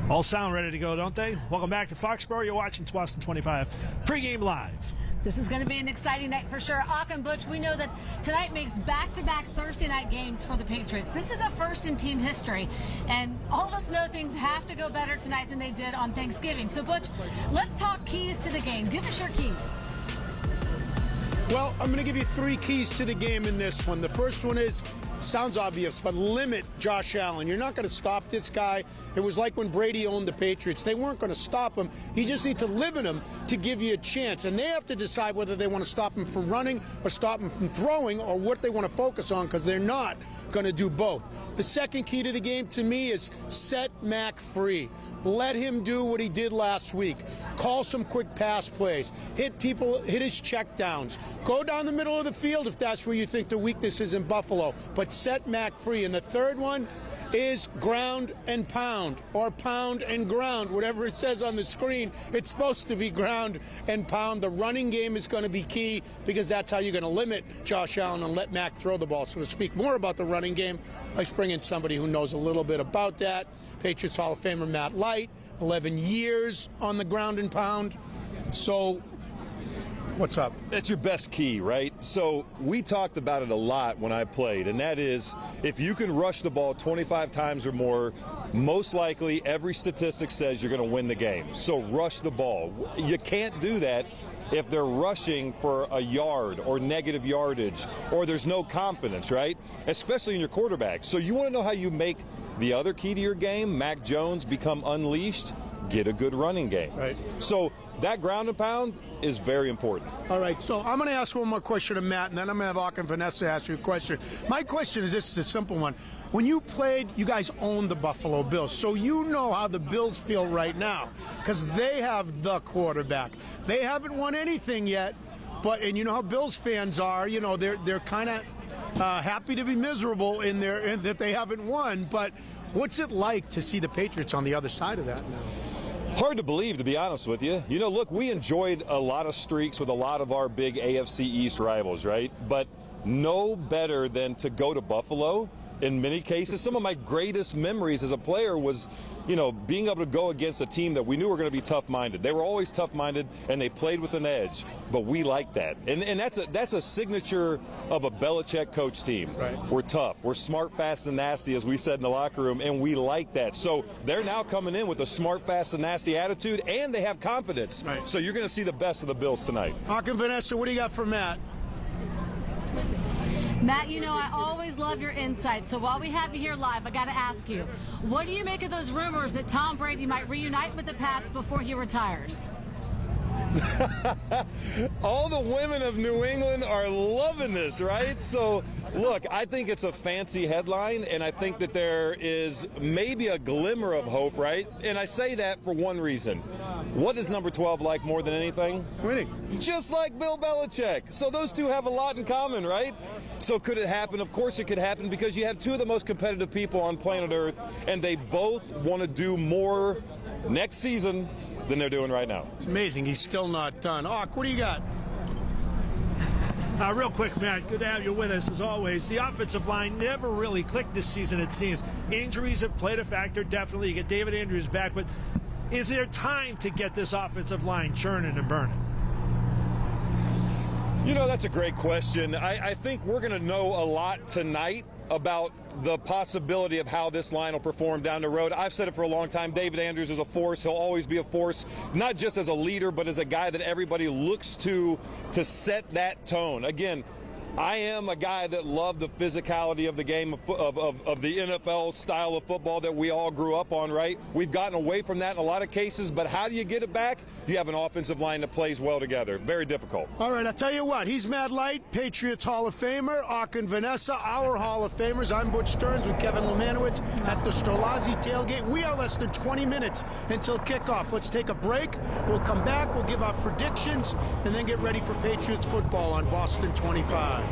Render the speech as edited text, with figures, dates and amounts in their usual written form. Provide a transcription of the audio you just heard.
All sound ready to go, don't they? Welcome back to Foxboro. You're watching Boston 25 Pregame Live. This is going to be an exciting night for sure. Ak and Butch, we know that tonight makes back-to-back Thursday night games for the Patriots. This is a first in team history, and all of us know things have to go better tonight than they did on Thanksgiving. So, Butch, let's talk keys to the game. Give us your keys. Well, I'm going to give you 3 keys to the game in this one. The first one is, sounds obvious, but limit Josh Allen. You're not going to stop this guy. It was like when Brady owned the Patriots. They weren't going to stop him. You just need to limit him to give you a chance. And they have to decide whether they want to stop him from running or stop him from throwing or what they want to focus on, because they're not going to do both. The second key to the game to me is set Mac free. Let him do what he did last week. Call some quick pass plays. Hit people, hit his check downs. Go down the middle of the field if that's where you think the weakness is in Buffalo. But set Mac free. And the third one is ground and pound, or pound and ground, whatever it says on the screen. It's supposed to be ground and pound. The running game is going to be key, because that's how you're going to limit Josh Allen and let Mac throw the ball. So to speak more about the running game, let's bring in somebody who knows a little bit about that. Patriots Hall of Famer Matt Light, 11 years on the ground and pound. So what's up? That's your best key, right? So we talked about it a lot when I played, and that is, if you can rush the ball 25 times or more, most likely every statistic says you're going to win the game. So rush the ball. You can't do that if they're rushing for a yard or negative yardage, or there's no confidence, right? Especially in your quarterback. So you want to know how you make the other key to your game, Mac Jones, become unleashed? Get a good running game. Right. So that ground and pound is very important. All right, so I'm going to ask one more question to Matt, and then I'm going to have Ak and Vanessa ask you a question. My question is this, is a simple one. When you played, you guys owned the Buffalo Bills, so you know how the Bills feel right now, because they have the quarterback. They haven't won anything yet, and you know how Bills fans are. You know, they're kind of happy to be miserable in that they haven't won. But what's it like to see the Patriots on the other side of that now? Hard to believe, to be honest with you. You know, look, we enjoyed a lot of streaks with a lot of our big AFC East rivals, right? But no better than to go to Buffalo. In many cases, some of my greatest memories as a player was, you know, being able to go against a team that we knew were going to be tough-minded. They were always tough-minded, and they played with an edge. But we like that, and that's a signature of a Belichick coach team. Right. We're tough, we're smart, fast, and nasty, as we said in the locker room, and we like that. So they're now coming in with a smart, fast, and nasty attitude, and they have confidence. Right. So you're going to see the best of the Bills tonight. Ak and Vanessa, what do you got for Matt? Matt, you know, I always love your insight. So while we have you here live, I got to ask you, what do you make of those rumors that Tom Brady might reunite with the Pats before he retires? All the women of New England are loving this, right? So, look, I think it's a fancy headline, and I think that there is maybe a glimmer of hope, right? And I say that for one reason. What is number 12 like more than anything? Winning. Just like Bill Belichick. So those two have a lot in common, right? So could it happen? Of course it could happen, because you have two of the most competitive people on planet Earth, and they both want to do more next season than they're doing right now. It's amazing. He's still not done. Ak, what do you got? Real quick, Matt, good to have you with us as always. The offensive line never really clicked this season, it seems. Injuries have played a factor, definitely. You get David Andrews back, but is there time to get this offensive line churning and burning? You know, that's a great question. I think we're going to know a lot tonight about the possibility of how this line will perform down the road. I've said it for a long time. David Andrews is a force. He'll always be a force, not just as a leader, but as a guy that everybody looks to set that tone. Again, I am a guy that loved the physicality of the game of the NFL style of football that we all grew up on, right? We've gotten away from that in a lot of cases, but how do you get it back? You have an offensive line that plays well together. Very difficult. All right, I'll tell you what. He's Matt Light, Patriots Hall of Famer. Ak and Vanessa, our Hall of Famers. I'm Butch Stearns with Kevin Lemanowitz at the Storlazzi tailgate. We are less than 20 minutes until kickoff. Let's take a break. We'll come back. We'll give our predictions and then get ready for Patriots football on Boston 25.